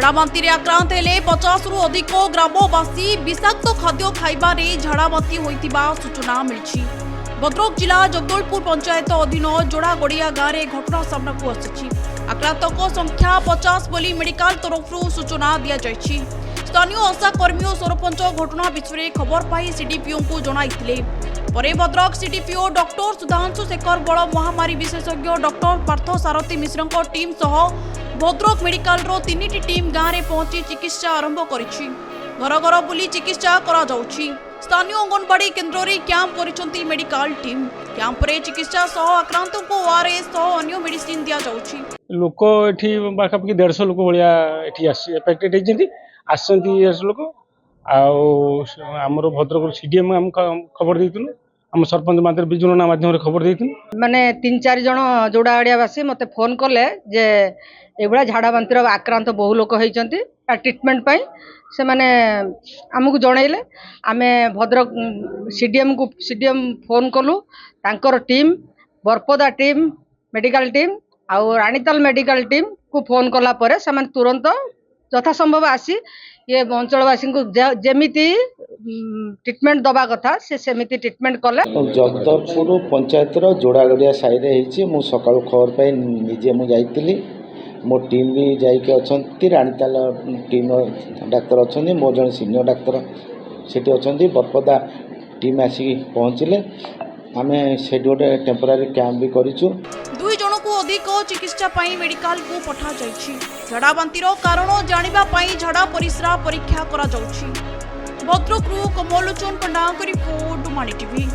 झाड़ाबांती आक्रांत हेले 50 रु अधिक ग्रामवासी विषाक्त खाद्य खाइबारे झाड़ाबांती होइतिबा सूचना मिली। भद्रक जिला जगदलपुर पंचायत अधीन जोड़ागड़िया गाँव में घटना सामना आसी। आक्रांतक संख्या 50 बोली मेडिकल तरफ सूचना दि जाइछि। स्थानीय आशा कर्मी और सरपंच घटना विषय खबर पाई सीडीपीओ को जणाइथिले। परे भद्रक सीडीपीओ डॉक्टर सुधांशु शेखर बड़ महामारी विशेषज्ञ डॉक्टर पार्थ सारथी मिश्र टीम सह भद्रक मेडिकल रो 3टी टीम गाँव में पहुंची चिकित्सा आरंभ करिछि। घर घर बुली चिकित्सा करा जाउछि। स्थानीय अंगनवाड़ी केन्द्र रे कैंप करिसंती मेडिकल टीम। कैंप रे चिकित्सा सह आक्रांत को ओआरएस सह अन्य मेडिसिन दिया जाउछि। लोक एठी बाकापकी 150 लोक भलिया एठी एफेक्टेड हेजंती आसंती लोक आमर भद्रक सीडीएम हम खबर देइतनु। आम सरपंच मात्र बिजुना माध्यम खबर देइतनु। माने 3-4 जण जोड़ागड़ियावासी मते फोन कले जे एबळा झाड़ाबांतिर आक्रांत बहु लोक होइचंती ट्रीटमेंट पई से माने आमको जणाइले। आमे भद्रक सीडीएम फोन कलु। तांकर टीम बरपदा टीम मेडिकल टीम आउ रानीताल मेडिकल टीम को फोन कला परे से तुरंत यथासंभव आसी ये अंचलवासी को जेमिति ट्रीटमेंट दबा कथा से सेमिति ट्रीटमेंट कले। जगदलपुर पंचायत जोड़ागड़िया साइड होती मु सकाल खबर पाई निजे मु जाइतिली। मो टीम भी जाइके अच्छी रानीताल टीम डाक्तर अच्छा मो जन सीनियर डाक्तर सेठी अच्छा बरपदा टीम आसिक पहुँचले। आम से गोटे टेम्पोरारी कैंप भी करूँ। 2 जन को अधिक चिकित्सा पाई मेडिकल को पठा जाइछि। झाड़ाबांतिर कारण जानिबा पाई झाड़ा परिस्रा परीक्षा करा जाउछि। भद्रकरू कमलोचन पंडा रिपोर्ट डुमानी टीवी।